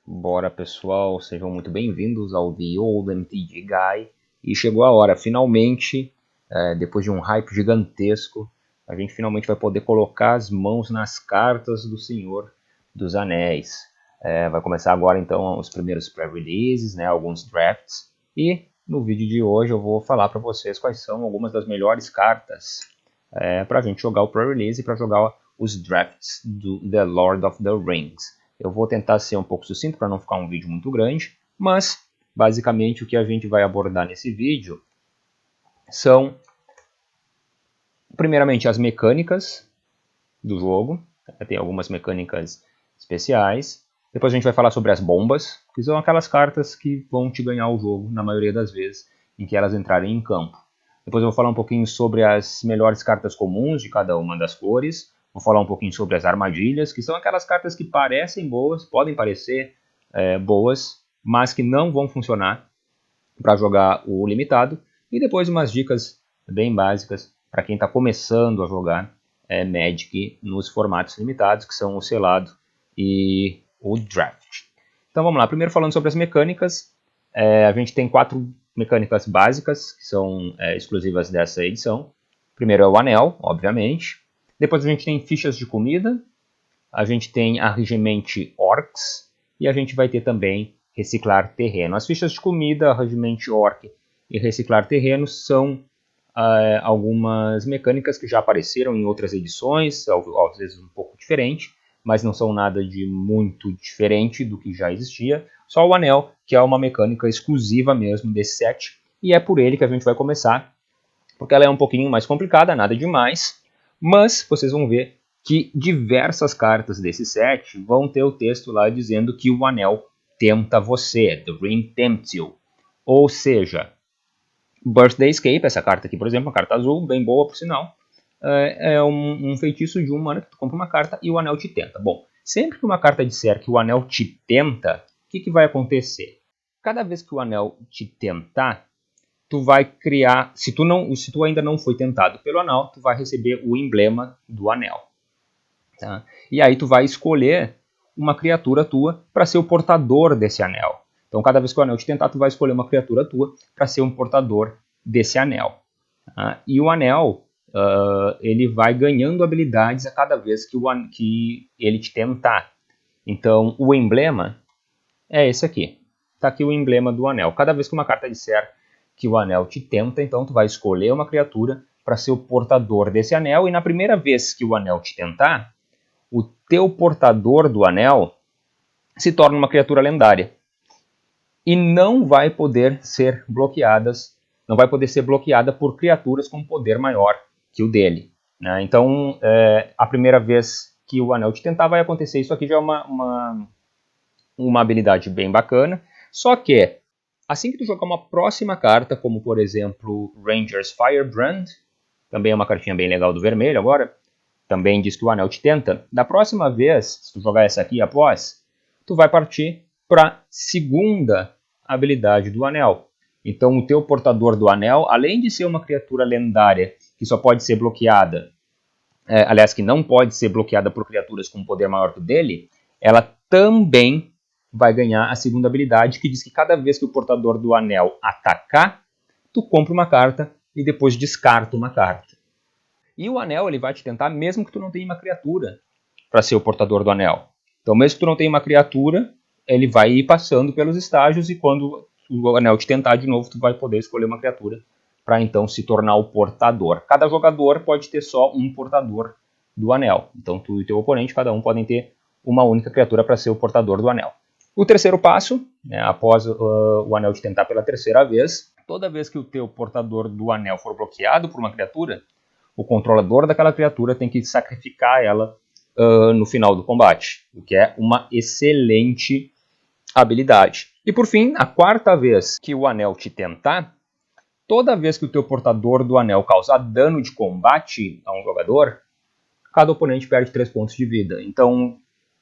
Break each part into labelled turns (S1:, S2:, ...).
S1: Bora pessoal, sejam muito bem-vindos ao The Old MTG Guy. E chegou a hora, finalmente, depois de um hype gigantesco, a gente finalmente vai poder colocar as mãos nas cartas do Senhor dos Anéis. Vai começar agora então os primeiros pré-releases, né, alguns drafts. E no vídeo de hoje eu vou falar para vocês quais são algumas das melhores cartas para a gente jogar o pré-release e para jogar os drafts do The Lord of the Rings. Eu vou tentar ser um pouco sucinto para não ficar um vídeo muito grande, mas basicamente o que a gente vai abordar nesse vídeo são, primeiramente, as mecânicas do jogo. Tem algumas mecânicas especiais. Depois a gente vai falar sobre as bombas, que são aquelas cartas que vão te ganhar o jogo na maioria das vezes em que elas entrarem em campo. Depois eu vou falar um pouquinho sobre as melhores cartas comuns de cada uma das cores. Vou falar um pouquinho sobre as armadilhas, que são aquelas cartas que parecem boas, podem parecer boas, mas que não vão funcionar para jogar o limitado. E depois umas dicas bem básicas para quem está começando a jogar Magic nos formatos limitados, que são o selado e o draft. Então vamos lá, primeiro falando sobre as mecânicas. A gente tem 4 mecânicas básicas, que são exclusivas dessa edição. Primeiro é o anel, obviamente. Depois a gente tem fichas de comida, a gente tem a regimente orcs, e a gente vai ter também reciclar terreno. As fichas de comida, regimente orc e reciclar terreno são algumas mecânicas que já apareceram em outras edições, às vezes um pouco diferente, mas não são nada de muito diferente do que já existia. Só o anel, que é uma mecânica exclusiva mesmo desse set, e é por ele que a gente vai começar, porque ela é um pouquinho mais complicada, nada demais, mas vocês vão ver que diversas cartas desse set vão ter o texto lá dizendo que o anel tenta você, The Ring Tempts You. Ou seja, Birthday Escape, essa carta aqui, por exemplo, uma carta azul, bem boa por sinal, é um feitiço de 1 mana que tu compra uma carta e o anel te tenta. Bom, sempre que uma carta disser que o anel te tenta, o que vai acontecer? Cada vez que o anel te tentar, tu vai criar, se tu ainda não foi tentado pelo anel, tu vai receber o emblema do anel. Tá? E aí tu vai escolher uma criatura tua para ser o portador desse anel. Então cada vez que o anel te tentar, tu vai escolher uma criatura tua para ser um portador desse anel. Tá? E o anel, ele vai ganhando habilidades a cada vez que ele te tentar. Então o emblema é esse aqui. Está aqui o emblema do anel. Cada vez que uma carta disser que o anel te tenta, então tu vai escolher uma criatura para ser o portador desse anel, e na primeira vez que o anel te tentar, o teu portador do anel se torna uma criatura lendária. E não vai poder ser bloqueada por criaturas com poder maior que o dele. Né? Então, a primeira vez que o anel te tentar vai acontecer isso aqui, já é uma habilidade bem bacana. Só que, assim que tu jogar uma próxima carta, como por exemplo Ranger's Firebrand, também é uma cartinha bem legal do vermelho agora, também diz que o anel te tenta. Da próxima vez, se tu jogar essa aqui após, tu vai partir para a segunda habilidade do anel. Então o teu portador do anel, além de ser uma criatura lendária que só pode ser bloqueada, aliás, que não pode ser bloqueada por criaturas com poder maior que o dele, ela também vai ganhar a segunda habilidade, que diz que cada vez que o portador do anel atacar, tu compra uma carta e depois descarta uma carta. E o anel ele vai te tentar mesmo que tu não tenha uma criatura para ser o portador do anel. Então mesmo que tu não tenha uma criatura, ele vai ir passando pelos estágios, e quando o anel te tentar de novo, tu vai poder escolher uma criatura para então se tornar o portador. Cada jogador pode ter só um portador do anel. Então tu e teu oponente, cada um podem ter uma única criatura para ser o portador do anel. O terceiro passo, né, após o anel te tentar pela terceira vez, toda vez que o teu portador do anel for bloqueado por uma criatura, o controlador daquela criatura tem que sacrificar ela no final do combate, o que é uma excelente habilidade. E por fim, a quarta vez que o anel te tentar, toda vez que o teu portador do anel causar dano de combate a um jogador, cada oponente perde 3 pontos de vida. Então,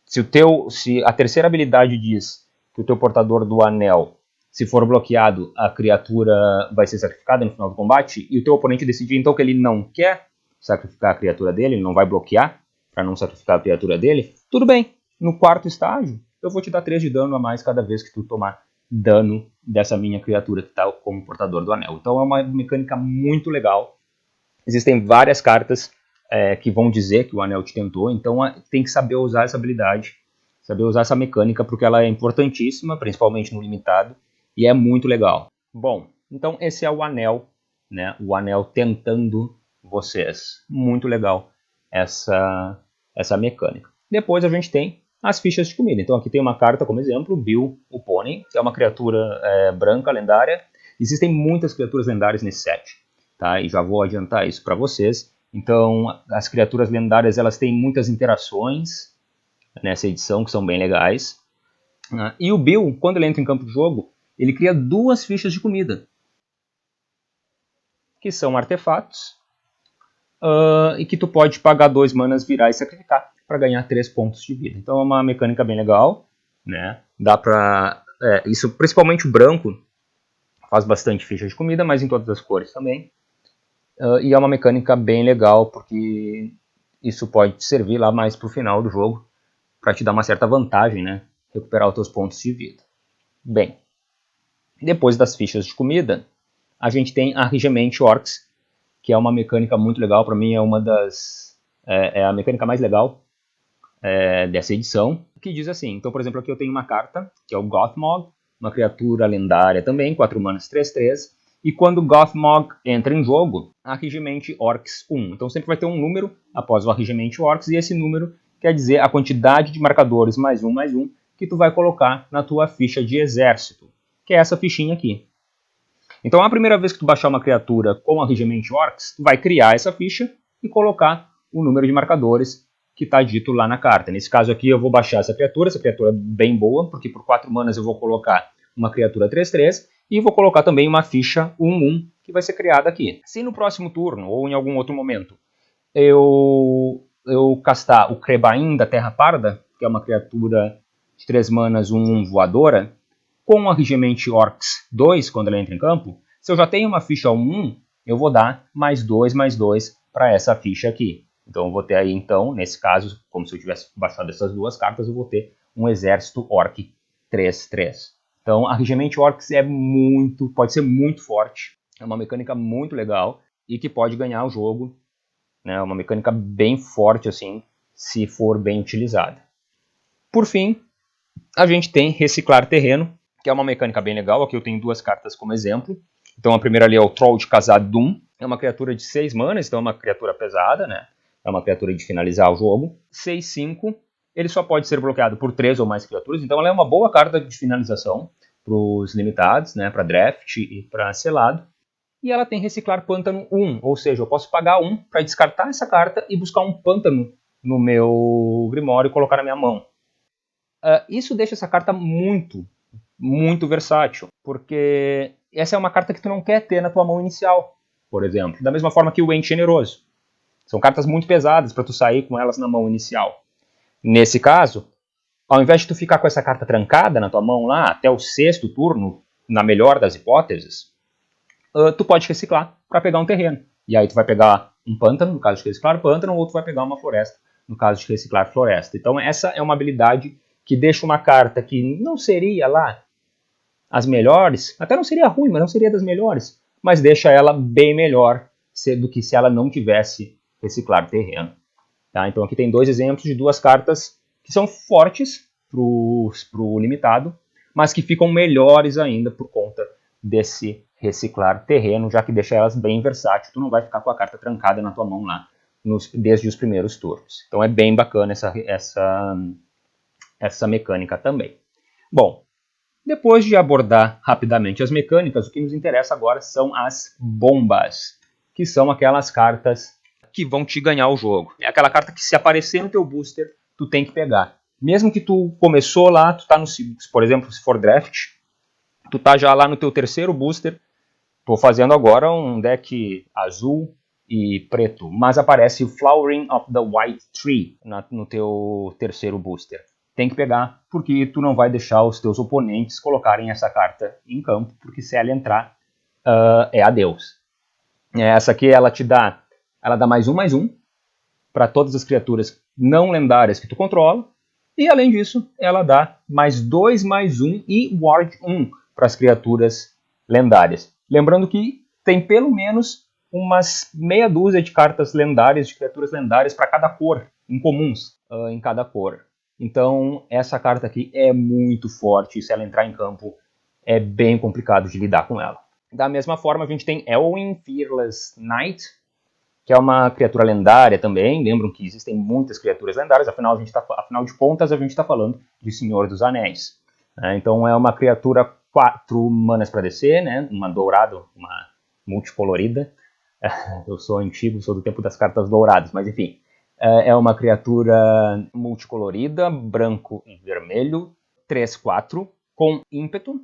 S1: se a terceira habilidade diz que o teu portador do anel, se for bloqueado, a criatura vai ser sacrificada no final do combate, e o teu oponente decidir então que ele não quer sacrificar a criatura dele, ele não vai bloquear para não sacrificar a criatura dele, tudo bem. No quarto estágio, eu vou te dar 3 de dano a mais cada vez que tu tomar dano dessa minha criatura que está como portador do anel. Então é uma mecânica muito legal. Existem várias cartas que vão dizer que o anel te tentou, então tem que saber usar essa habilidade, saber usar essa mecânica, porque ela é importantíssima, principalmente no limitado, e é muito legal. Bom, então esse é o anel, né? O anel tentando vocês. Muito legal essa mecânica. Depois a gente tem as fichas de comida. Então aqui tem uma carta como exemplo, Bill, o Pônei, que é uma criatura branca lendária. Existem muitas criaturas lendárias nesse set, tá? E já vou adiantar isso para vocês. Então as criaturas lendárias elas têm muitas interações nessa edição que são bem legais. E o Bill, quando ele entra em campo de jogo, ele cria 2 fichas de comida, que são artefatos, e que tu pode pagar 2 manas, virar e sacrificar para ganhar 3 pontos de vida. Então é uma mecânica bem legal, né? Dá pra, isso principalmente o branco faz bastante ficha de comida, mas em todas as cores também. E é uma mecânica bem legal, porque isso pode te servir lá mais pro final do jogo, para te dar uma certa vantagem, né? Recuperar os teus pontos de vida. Bem, depois das fichas de comida, a gente tem a Regimente Orcs, que é uma mecânica muito legal. Para mim é a mecânica mais legal dessa edição, que diz assim. Então, por exemplo, aqui eu tenho uma carta, que é o Gothmog, uma criatura lendária também, 4 manas 3/3, e quando Gothmog entra em jogo, a Regimente Orcs 1. Então sempre vai ter um número após o Regimente Orcs, e esse número quer dizer a quantidade de marcadores +1/+1 que tu vai colocar na tua ficha de exército, que é essa fichinha aqui. Então a primeira vez que tu baixar uma criatura com a Regimente Orcs, tu vai criar essa ficha e colocar o número de marcadores que está dito lá na carta. Nesse caso aqui eu vou baixar essa criatura é bem boa, porque por 4 manas eu vou colocar uma criatura 3/3 e vou colocar também uma ficha 1/1 que vai ser criada aqui. Se no próximo turno ou em algum outro momento eu castar o Crebain da Terra Parda, que é uma criatura de 3 manas 1/1 voadora, com a Regimente Orcs 2, quando ela entra em campo, se eu já tenho uma ficha 1/1, eu vou dar +2/2 para essa ficha aqui. Então eu vou ter aí, então, nesse caso, como se eu tivesse baixado essas 2 cartas, eu vou ter um exército Orc 3/3. Então a Regimente Orcs pode ser muito forte, é uma mecânica muito legal e que pode ganhar o jogo, né? Uma mecânica bem forte assim, se for bem utilizada. Por fim, a gente tem Reciclar Terreno, que é uma mecânica bem legal. Aqui eu tenho 2 cartas como exemplo. Então a primeira ali é o Troll de Khazad-dûm. É uma criatura de 6 manas, então é uma criatura pesada, né? É uma criatura de finalizar o jogo. 6/5, ele só pode ser bloqueado por 3 ou mais criaturas, então ela é uma boa carta de finalização para os limitados, né? Para draft e para selado. E ela tem Reciclar Pântano 1, ou seja, eu posso pagar 1 para descartar essa carta e buscar um pântano no meu Grimório e colocar na minha mão. Isso deixa essa carta muito, muito versátil, porque essa é uma carta que tu não quer ter na tua mão inicial, por exemplo. Da mesma forma que o Ente Generoso. São cartas muito pesadas para tu sair com elas na mão inicial. Nesse caso, ao invés de tu ficar com essa carta trancada na tua mão lá até o 6º turno, na melhor das hipóteses, tu pode reciclar para pegar um terreno. E aí tu vai pegar um pântano, no caso de reciclar pântano, ou tu vai pegar uma floresta, no caso de reciclar floresta. Então essa é uma habilidade que deixa uma carta que não seria lá as melhores, até não seria ruim, mas não seria das melhores, mas deixa ela bem melhor do que se ela não tivesse reciclar terreno. Tá? Então aqui tem 2 exemplos de 2 cartas que são fortes pro limitado, mas que ficam melhores ainda por conta desse reciclar terreno, já que deixa elas bem versáteis. Tu não vai ficar com a carta trancada na tua mão lá desde os primeiros turnos. Então é bem bacana essa mecânica também. Bom, depois de abordar rapidamente as mecânicas, o que nos interessa agora são as bombas, que são aquelas cartas que vão te ganhar o jogo. É aquela carta que se aparecer no teu booster, tu tem que pegar. Mesmo que tu começou lá, tu tá no, por exemplo, se for draft, tu tá já lá no teu 3º booster. Tô fazendo agora um deck azul e preto, mas aparece o Flowering of the White Tree no teu 3º booster. Tem que pegar, porque tu não vai deixar os teus oponentes colocarem essa carta em campo, porque se ela entrar, é adeus. Essa aqui ela dá +1/+1 para todas as criaturas não lendárias que tu controla, E além disso, ela dá mais 2/1 e Ward 1 para as criaturas lendárias. Lembrando que tem pelo menos umas meia dúzia de cartas lendárias, de criaturas lendárias para cada cor, incomuns em cada cor. Então essa carta aqui é muito forte, se ela entrar em campo é bem complicado de lidar com ela. Da mesma forma a gente tem Elwyn Fearless Knight, que é uma criatura lendária também. Lembram que existem muitas criaturas lendárias, afinal de contas a gente está falando de Senhor dos Anéis. Então é uma criatura 4 manas para descer, né? Uma dourada, uma multicolorida. Eu sou antigo, sou do tempo das cartas douradas, mas enfim. É uma criatura multicolorida, branco e vermelho, 3/4, com ímpeto.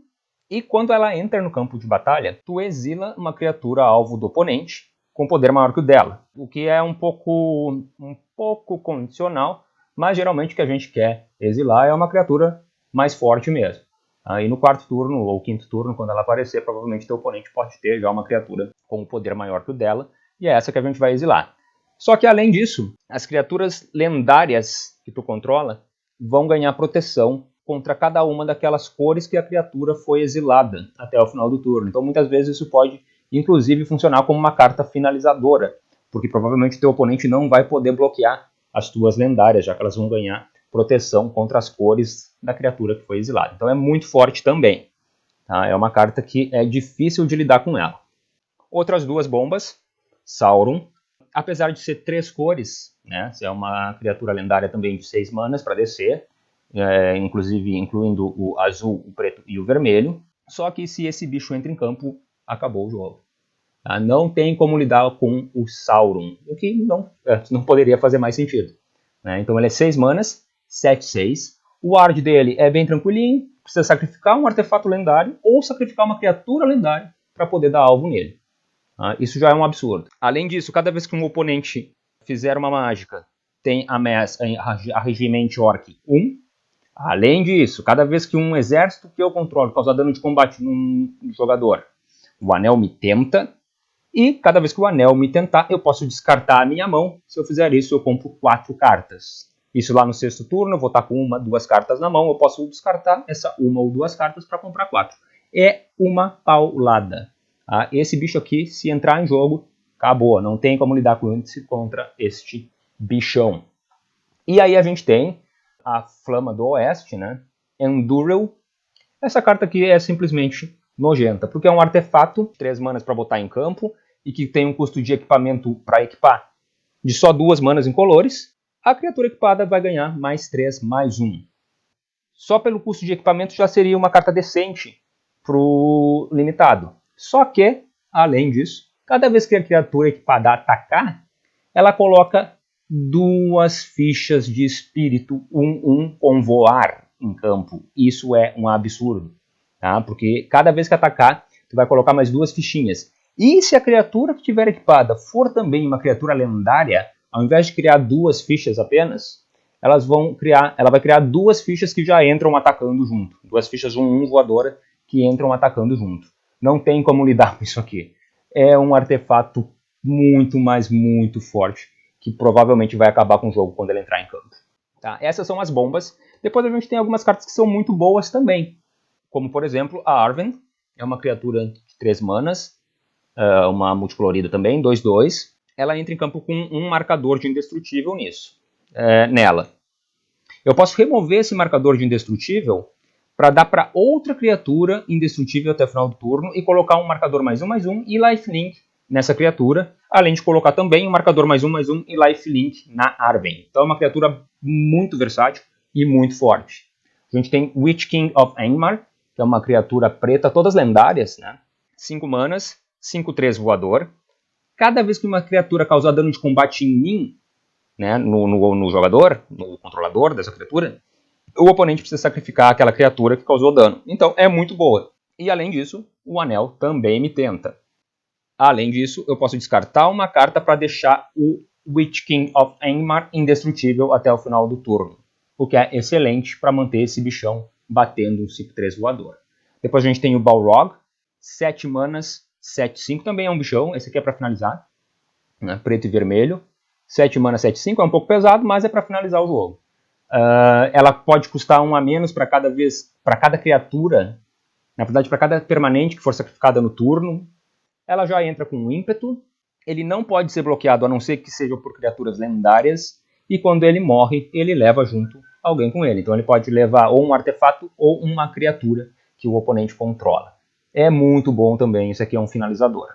S1: E quando ela entra no campo de batalha, tu exila uma criatura alvo do oponente com poder maior que o dela, o que é um pouco condicional, mas geralmente o que a gente quer exilar é uma criatura mais forte mesmo. Aí no quarto turno ou quinto turno, quando ela aparecer, provavelmente teu oponente pode ter já uma criatura com um poder maior que o dela, e é essa que a gente vai exilar. Só que além disso, as criaturas lendárias que tu controla vão ganhar proteção contra cada uma daquelas cores que a criatura foi exilada até o final do turno. Então muitas vezes isso pode inclusive funcionar como uma carta finalizadora, porque provavelmente teu oponente não vai poder bloquear as tuas lendárias, já que elas vão ganhar proteção contra as cores da criatura que foi exilada. Então é muito forte também. Tá? É uma carta que é difícil de lidar com ela. Outras duas bombas, Sauron, apesar de ser 3 cores, né, é uma criatura lendária também de 6 manas para descer, inclusive incluindo o azul, o preto e o vermelho, só que se esse bicho entra em campo, acabou o jogo. Tá? Não tem como lidar com o Sauron, o que não poderia fazer mais sentido. Né? Então ele é 6 manas, 7/6. O ward dele é bem tranquilinho, precisa sacrificar um artefato lendário ou sacrificar uma criatura lendária para poder dar alvo nele. Tá? Isso já é um absurdo. Além disso, cada vez que um oponente fizer uma mágica, tem a Regimente Orc 1. Além disso, cada vez que um exército que eu controlo causar dano de combate num jogador, o anel me tenta, e cada vez que o anel me tentar, eu posso descartar a minha mão. Se eu fizer isso, eu compro 4 cartas. Isso lá no sexto turno, eu vou estar com 1, 2 cartas na mão, eu posso descartar essa 1 ou 2 cartas para comprar 4. É uma paulada. Tá? Esse bicho aqui, se entrar em jogo, acabou. Não tem como lidar contra este bichão. E aí a gente tem a Flama do Oeste, né? Endurel. Essa carta aqui é simplesmente nojenta, porque é um artefato, 3 manas para botar em campo, e que tem um custo de equipamento para equipar de só 2 manas incolores. A criatura equipada vai ganhar mais 3/1. Só pelo custo de equipamento já seria uma carta decente pro limitado. Só que, além disso, cada vez que a criatura equipada atacar, ela coloca 2 fichas de espírito 1/1 com voar em campo. Isso é um absurdo, tá? Porque cada vez que atacar, tu vai colocar mais 2 fichinhas. E se a criatura que tiver equipada for também uma criatura lendária, ao invés de criar 2 fichas apenas, ela vai criar 2 fichas que já entram atacando junto. 2 fichas 1/1 voadora que entram atacando junto. Não tem como lidar com isso aqui. É um artefato muito, mas muito forte, que provavelmente vai acabar com o jogo quando ele entrar em campo. Tá? Essas são as bombas. Depois a gente tem algumas cartas que são muito boas também, como por exemplo a Arven, é uma criatura de 3 manas, uma multicolorida também, 2/2. Ela entra em campo com um marcador de indestrutível nela. Eu posso remover esse marcador de indestrutível para dar para outra criatura indestrutível até o final do turno e colocar um marcador +1/+1 e lifelink nessa criatura, além de colocar também um marcador +1/+1 e lifelink na Arven. Então é uma criatura muito versátil e muito forte. A gente tem Witch King of Angmar, que é uma criatura preta, todas lendárias, né? 5 manas, 5/3 voador. Cada vez que uma criatura causar dano de combate em mim, né, no jogador, no controlador dessa criatura, o oponente precisa sacrificar aquela criatura que causou dano. Então é muito boa. E além disso, o anel também me tenta. Além disso, eu posso descartar uma carta para deixar o Witch King of Angmar indestrutível até o final do turno, o que é excelente para manter esse bichão batendo um 5/3 voador. Depois a gente tem o Balrog, 7 manas, 7/5, também é um bichão, esse aqui é para finalizar, né? Preto e vermelho. 7 mana, 7/5 é um pouco pesado, mas é para finalizar o jogo. Ela pode custar 1 a menos para cada criatura, na verdade para cada permanente que for sacrificada no turno. Ela já entra com um ímpeto, ele não pode ser bloqueado a não ser que seja por criaturas lendárias, e quando ele morre, ele leva junto alguém com ele. Então ele pode levar ou um artefato ou uma criatura que o oponente controla. É muito bom também, isso aqui é um finalizador.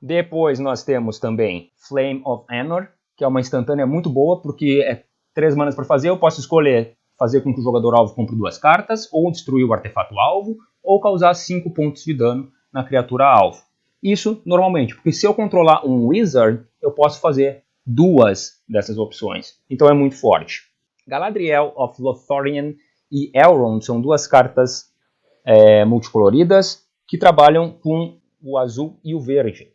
S1: Depois nós temos também Flame of Anor, que é uma instantânea muito boa, porque é 3 manas para fazer. Eu posso escolher fazer com que o jogador alvo compre 2 cartas, ou destruir o artefato alvo, ou causar 5 pontos de dano na criatura alvo. Isso normalmente, porque se eu controlar um Wizard, eu posso fazer 2 dessas opções. Então é muito forte. Galadriel of Lothlorien e Elrond são 2 cartas multicoloridas que trabalham com o azul e o verde.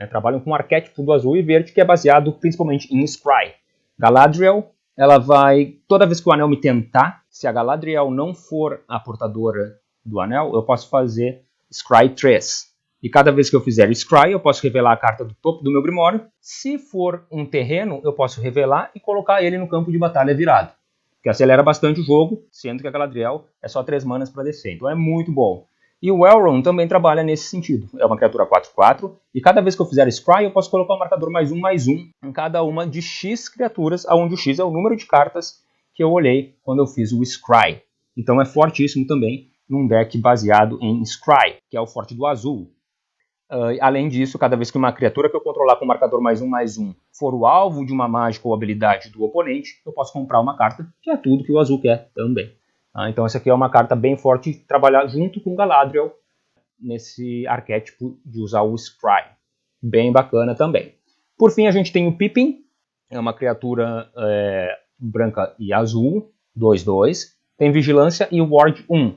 S1: Trabalham com o arquétipo do azul e verde, que é baseado principalmente em Scry. Galadriel, ela vai, toda vez que o anel me tentar, se a Galadriel não for a portadora do anel, eu posso fazer Scry 3. E cada vez que eu fizer Scry, eu posso revelar a carta do topo do meu Grimório. Se for um terreno, eu posso revelar e colocar ele no campo de batalha virado, que acelera bastante o jogo, sendo que a Galadriel é só 3 manas para descer. Então é muito bom. E o Elrond também trabalha nesse sentido. É uma criatura 4/4, e cada vez que eu fizer Scry, eu posso colocar um marcador +1/+1 em cada uma de X criaturas, onde o X é o número de cartas que eu olhei quando eu fiz o Scry. Então é fortíssimo também num deck baseado em Scry, que é o forte do azul. Além disso, cada vez que uma criatura que eu controlar com marcador +1/+1 for o alvo de uma mágica ou habilidade do oponente, eu posso comprar uma carta, que é tudo que o azul quer também. Então essa aqui é uma carta bem forte de trabalhar junto com Galadriel nesse arquétipo de usar o Scry. Bem bacana também. Por fim, a gente tem o Pippin, é uma criatura branca e azul, 2/2, tem vigilância e ward 1.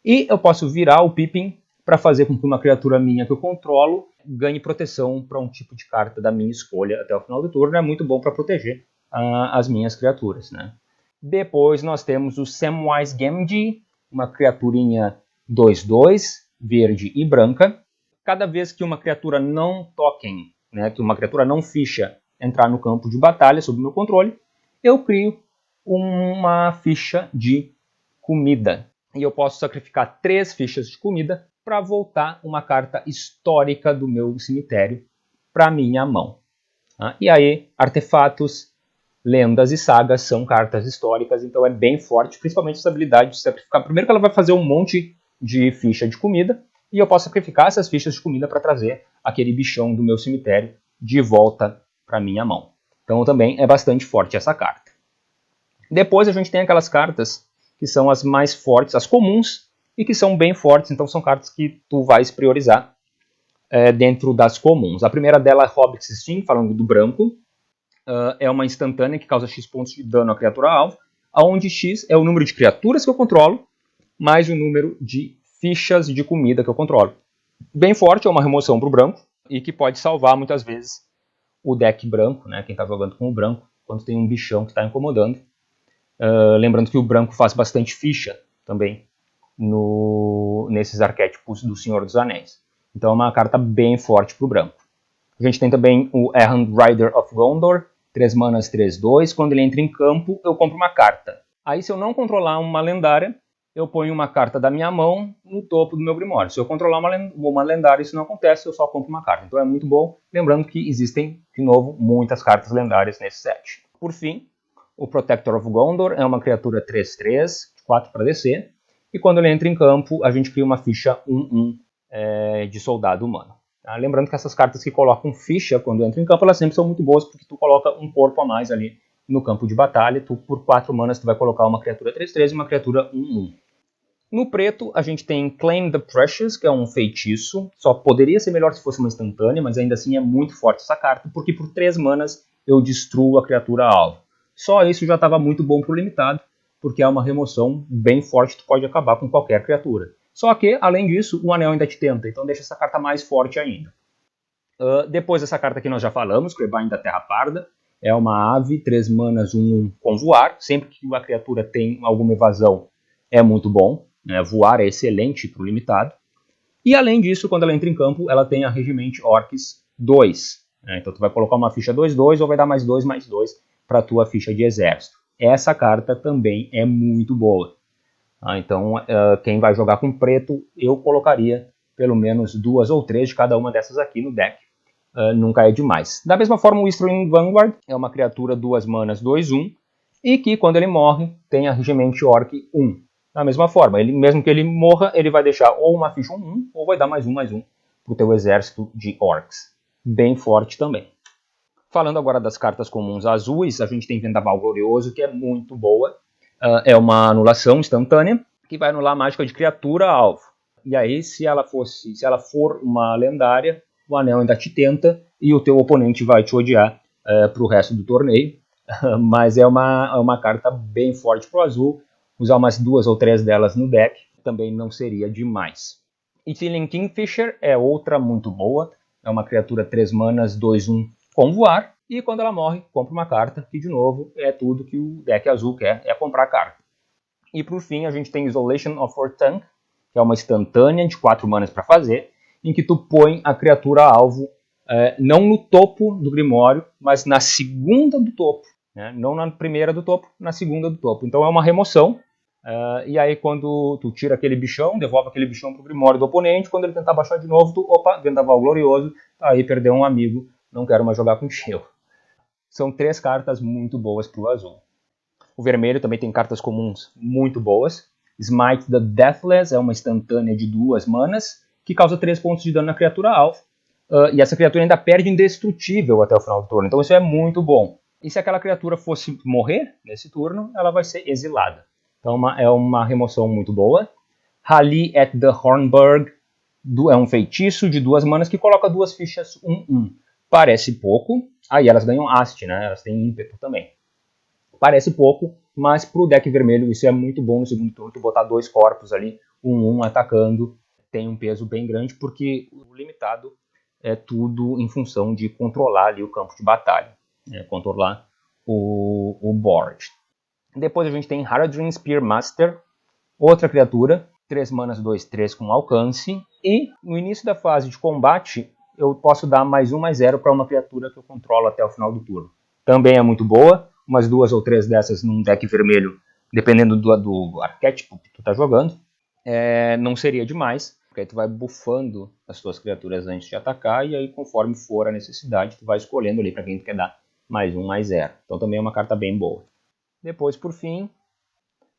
S1: E eu posso virar o Pippin para fazer com que uma criatura minha que eu controlo ganhe proteção para um tipo de carta da minha escolha até o final do turno. É muito bom para proteger as minhas criaturas, né? Depois nós temos o Samwise Gamgee, uma criaturinha 2/2, verde e branca. Cada vez que uma criatura não token, né, que uma criatura não ficha entrar no campo de batalha sob meu controle, eu crio uma ficha de comida. E eu posso sacrificar 3 fichas de comida para voltar uma carta histórica do meu cemitério para minha mão. E aí, artefatos, lendas e sagas são cartas históricas, então é bem forte, principalmente essa habilidade de sacrificar. Primeiro que ela vai fazer um monte de ficha de comida, e eu posso sacrificar essas fichas de comida para trazer aquele bichão do meu cemitério de volta para minha mão. Então também é bastante forte essa carta. Depois a gente tem aquelas cartas que são as mais fortes, as comuns, e que são bem fortes, então são cartas que tu vais priorizar dentro das comuns. A primeira dela é Hobbit's Sting, falando do branco. É uma instantânea que causa X pontos de dano à criatura alvo, onde X é o número de criaturas que eu controlo, mais o número de fichas de comida que eu controlo. Bem forte, é uma remoção para o branco, e que pode salvar muitas vezes o deck branco, né, quem está jogando com o branco, quando tem um bichão que está incomodando. Lembrando que o branco faz bastante ficha também nesses arquétipos do Senhor dos Anéis. Então é uma carta bem forte para o branco. A gente tem também o Errand Rider of Gondor, 3 manas, 3/2. Quando ele entra em campo, eu compro uma carta. Aí se eu não controlar uma lendária, eu ponho uma carta da minha mão no topo do meu Grimório. Se eu controlar uma lendária, isso não acontece, eu só compro uma carta. Então é muito bom, lembrando que existem, de novo, muitas cartas lendárias nesse set. Por fim, o Protector of Gondor é uma criatura 3/3, 4 para descer. E quando ele entra em campo, a gente cria uma ficha 1/1 de soldado humano. Lembrando que essas cartas que colocam ficha quando entra em campo, elas sempre são muito boas, porque tu coloca um corpo a mais ali no campo de batalha. Tu, por 4 manas, tu vai colocar uma criatura 3/3 e uma criatura 1/1. No preto, a gente tem Claim the Precious, que é um feitiço. Só poderia ser melhor se fosse uma instantânea, mas ainda assim é muito forte essa carta, porque por 3 manas eu destruo a criatura alvo. Só isso já estava muito bom para o limitado, porque é uma remoção bem forte, tu pode acabar com qualquer criatura. Só que, além disso, o anel ainda te tenta, então deixa essa carta mais forte ainda. Depois dessa carta que nós já falamos, Crebain da Terra Parda, é uma ave, 3 manas, 1/1 com voar. Sempre que a criatura tem alguma evasão, é muito bom. Voar é excelente para o limitado. E além disso, quando ela entra em campo, ela tem a Regiment Orcs 2. Então tu vai colocar uma ficha 2/2 ou vai dar +2/2 para a tua ficha de exército. essa carta também é muito boa. Então, quem vai jogar com preto, eu colocaria pelo menos 2 ou 3 de cada uma dessas aqui no deck. Nunca é demais. Da mesma forma, o Whispering Vanguard é uma criatura 2 manas 2/1 e que quando ele morre tem a Regiment Orc 1. Da mesma forma, mesmo que ele morra, ele vai deixar ou uma ficha 1/1 ou vai dar +1/+1 para o teu exército de Orcs. Bem forte também. Falando agora das cartas comuns azuis, a gente tem Vendaval Glorioso, que é muito boa. É uma anulação instantânea que vai anular a mágica de criatura alvo. E aí, se ela for uma lendária, o anel ainda te tenta e o teu oponente vai te odiar para o resto do torneio. Mas é uma carta bem forte para o azul. Usar umas 2 ou 3 delas no deck também não seria demais. E Feeling Kingfisher é outra muito boa. É uma criatura 3 manas 2/1 com voar. E quando ela morre, compra uma carta, que de novo é tudo que o deck azul quer, é comprar carta. E por fim a gente tem Isolation of Orthanc, que é uma instantânea de 4 manas para fazer, em que tu põe a criatura alvo não no topo do Grimório, mas na segunda do topo. Né? Não na primeira do topo, na segunda do topo. Então é uma remoção. E aí quando tu tira aquele bichão, devolve aquele bichão pro Grimório do oponente, quando ele tentar baixar de novo, tu, opa, Vendaval Glorioso, aí perdeu um amigo, não quero mais jogar contigo. São 3 cartas muito boas pro azul. O vermelho também tem cartas comuns muito boas. Smite the Deathless é uma instantânea de 2 manas, que causa 3 pontos de dano na criatura alvo. E essa criatura ainda perde indestrutível até o final do turno, então isso é muito bom. E se aquela criatura fosse morrer nesse turno, ela vai ser exilada. Então é uma remoção muito boa. Rally at the Hornburg é um feitiço de 2 manas que coloca 2 fichas 1/1. Parece pouco, aí elas ganham haste, né? Elas têm ímpeto também. Parece pouco, mas pro deck vermelho isso é muito bom no segundo turno, tu botar 2 corpos ali, 1/1 atacando, tem um peso bem grande, porque o limitado é tudo em função de controlar ali o campo de batalha, né? Controlar o board. Depois a gente tem Haradrim Spearmaster, outra criatura, 3 manas 2/3 com alcance, e no início da fase de combate eu posso dar +1/+0 para uma criatura que eu controlo até o final do turno. Também é muito boa, umas 2 ou 3 dessas num deck vermelho, dependendo do arquétipo que tu tá jogando, não seria demais, porque aí tu vai buffando as tuas criaturas antes de atacar, e aí conforme for a necessidade, tu vai escolhendo ali para quem tu quer dar +1/+0. Então também é uma carta bem boa. Depois, por fim,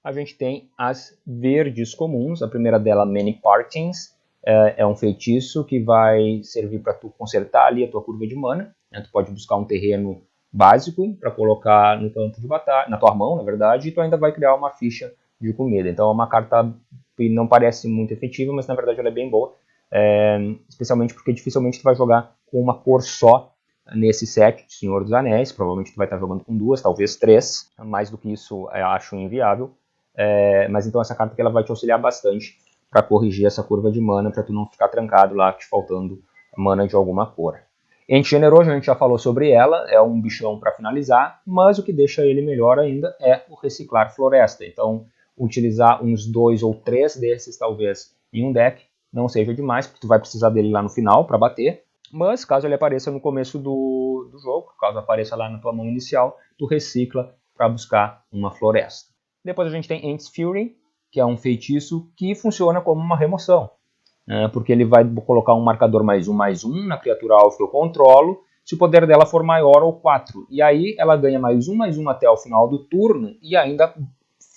S1: a gente tem as verdes comuns. A primeira dela, Many Partings, é um feitiço que vai servir para tu consertar ali a tua curva de mana. Né? Tu pode buscar um terreno básico para colocar no campo de batalha, na tua mão, na verdade, e tu ainda vai criar uma ficha de comida. Então é uma carta que não parece muito efetiva, mas na verdade ela é bem boa, especialmente porque dificilmente tu vai jogar com uma cor só nesse set de Senhor dos Anéis. Provavelmente tu vai estar jogando com 2, talvez 3, mais do que isso eu acho inviável. Mas então essa carta aqui ela vai te auxiliar bastante para corrigir essa curva de mana, para tu não ficar trancado lá, te faltando mana de alguma cor. Ente Generoso, a gente já falou sobre ela, é um bichão para finalizar, mas o que deixa ele melhor ainda é o Reciclar Floresta. Então, utilizar uns 2 ou 3 desses, talvez, em um deck, não seja demais, porque tu vai precisar dele lá no final para bater. Mas, caso ele apareça no começo do jogo, caso apareça lá na tua mão inicial, tu recicla para buscar uma floresta. Depois a gente tem Ents Fury, que é um feitiço que funciona como uma remoção. Porque ele vai colocar um marcador +1/+1 na criatura alvo que eu controlo, se o poder dela for maior ou 4. E aí ela ganha +1/+1 até o final do turno e ainda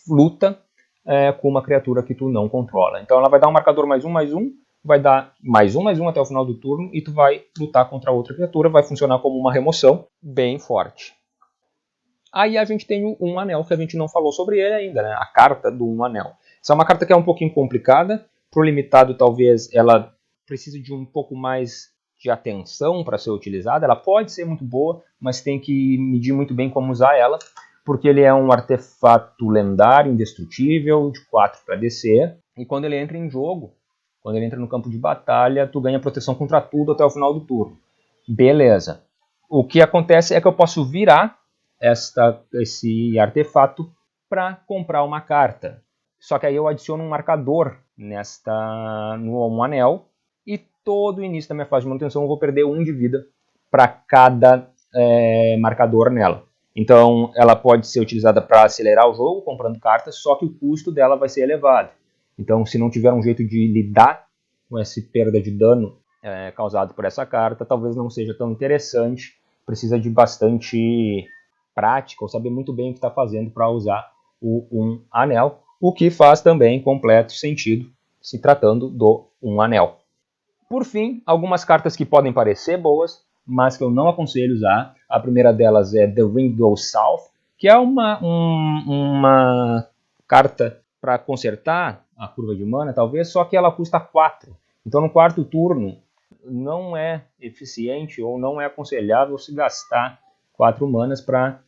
S1: luta com uma criatura que tu não controla. Então ela vai dar um marcador +1/+1, vai dar +1/+1 até o final do turno e tu vai lutar contra outra criatura, vai funcionar como uma remoção bem forte. Aí a gente tem um anel que a gente não falou sobre ele ainda, né? A carta do um anel. Essa é uma carta que é um pouquinho complicada. Pro limitado, talvez ela precise de um pouco mais de atenção para ser utilizada. Ela pode ser muito boa, mas tem que medir muito bem como usar ela, porque ele é um artefato lendário, indestrutível, de 4 para descer. E quando ele entra em jogo, quando ele entra no campo de batalha, tu ganha proteção contra tudo até o final do turno. Beleza. O que acontece é que eu posso virar esse artefato para comprar uma carta. Só que aí eu adiciono um marcador no anel e todo o início da minha fase de manutenção eu vou perder 1 de vida para cada marcador nela. Então, ela pode ser utilizada para acelerar o jogo, comprando cartas, só que o custo dela vai ser elevado. Então, se não tiver um jeito de lidar com essa perda de dano causado por essa carta, talvez não seja tão interessante. Precisa de bastante prática, ou saber muito bem o que está fazendo para usar um anel, o que faz também completo sentido, se tratando do um anel. Por fim, algumas cartas que podem parecer boas, mas que eu não aconselho usar. A primeira delas é The Ring Goes South, que é uma carta para consertar a curva de mana, talvez, só que ela custa 4. Então, no quarto turno, não é eficiente ou não é aconselhável se gastar 4 manas para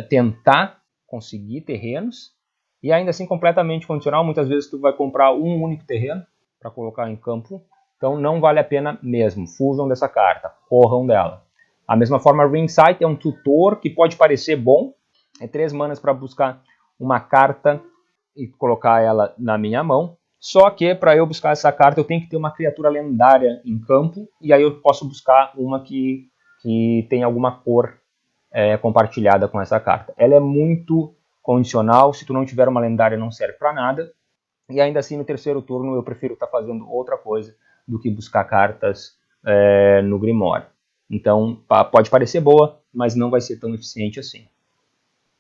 S1: tentar conseguir terrenos, e ainda assim completamente condicional. Muitas vezes tu vai comprar um único terreno para colocar em campo, então não vale a pena mesmo. Fujam dessa carta, corram dela. A mesma forma, Ringsight é um tutor que pode parecer bom, é 3 manas para buscar uma carta e colocar ela na minha mão, só que para eu buscar essa carta eu tenho que ter uma criatura lendária em campo, e aí eu posso buscar uma que tem alguma cor compartilhada com essa carta. Ela é muito condicional, se tu não tiver uma lendária não serve para nada, e ainda assim no terceiro turno eu prefiro estar fazendo outra coisa do que buscar cartas no Grimório. Então pode parecer boa, mas não vai ser tão eficiente assim.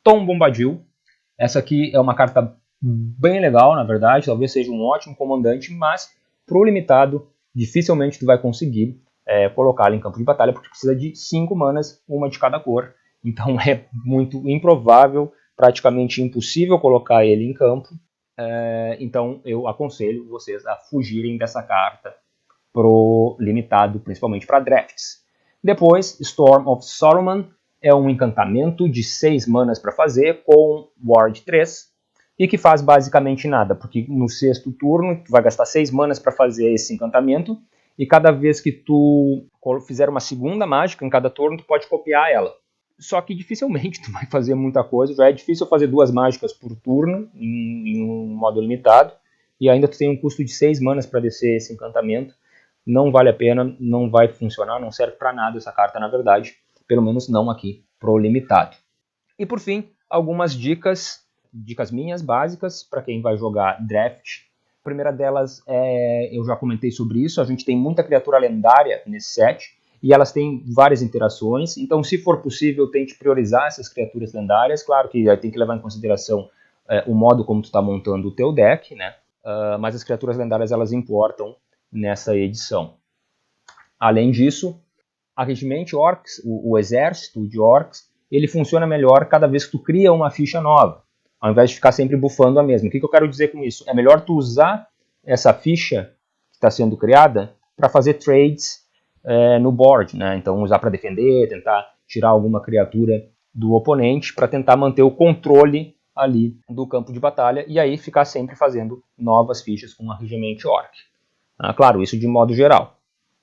S1: Tom Bombadil, essa aqui é uma carta bem legal, na verdade, talvez seja um ótimo comandante, mas pro limitado dificilmente tu vai conseguir colocá-la em campo de batalha, porque precisa de 5 manas, uma de cada cor. Então é muito improvável, praticamente impossível colocar ele em campo. Então eu aconselho vocês a fugirem dessa carta pro limitado, principalmente para drafts. Depois, Storm of Saruman é um encantamento de 6 manas para fazer, com Ward 3, e que faz basicamente nada, porque no sexto turno tu vai gastar 6 manas para fazer esse encantamento, e cada vez que tu fizer uma segunda mágica em cada turno, tu pode copiar ela. Só que dificilmente tu vai fazer muita coisa, já é difícil fazer 2 mágicas por turno em um modo limitado, e ainda tu tem um custo de 6 manas para descer esse encantamento. Não vale a pena, não vai funcionar, não serve para nada essa carta na verdade, pelo menos não aqui pro limitado. E por fim, algumas dicas minhas básicas para quem vai jogar draft. A primeira delas eu já comentei sobre isso, a gente tem muita criatura lendária nesse set, e elas têm várias interações, então se for possível tente priorizar essas criaturas lendárias. Claro que tem que levar em consideração o modo como tu está montando o teu deck, né? Mas as criaturas lendárias elas importam nessa edição. Além disso, a Regiment Orcs, o exército de Orcs, ele funciona melhor cada vez que tu cria uma ficha nova, ao invés de ficar sempre bufando a mesma. O que eu quero dizer com isso? É melhor tu usar essa ficha que está sendo criada para fazer trades no board, né? Então usar para defender, tentar tirar alguma criatura do oponente para tentar manter o controle ali do campo de batalha, e aí ficar sempre fazendo novas fichas com a Regiment Orc. Claro, isso de modo geral.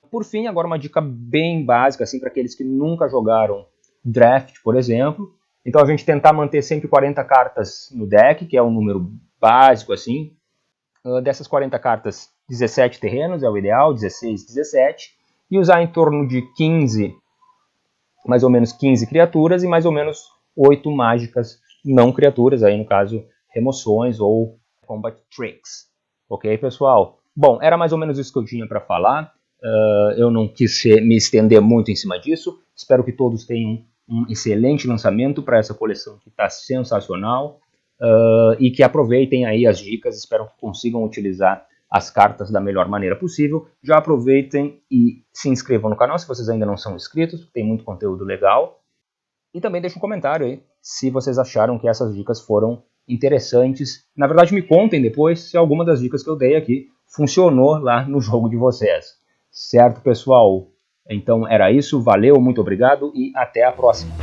S1: Por fim, agora uma dica bem básica assim, para aqueles que nunca jogaram draft, por exemplo. Então a gente tentar manter sempre 40 cartas no deck, que é um número básico assim. Dessas 40 cartas, 17 terrenos é o ideal, 16, 17. E usar em torno de 15, mais ou menos 15 criaturas e mais ou menos 8 mágicas não criaturas, aí no caso remoções ou combat tricks. Ok, pessoal? Bom, era mais ou menos isso que eu tinha para falar. Eu não quis me estender muito em cima disso. Espero que todos tenham um excelente lançamento para essa coleção que está sensacional, e que aproveitem aí as dicas. Espero que consigam utilizar as cartas da melhor maneira possível. Já aproveitem e se inscrevam no canal se vocês ainda não são inscritos, porque tem muito conteúdo legal. E também deixem um comentário aí se vocês acharam que essas dicas foram interessantes. Na verdade, me contem depois se alguma das dicas que eu dei aqui funcionou lá no jogo de vocês. Certo, pessoal? Então era isso, valeu, muito obrigado e até a próxima.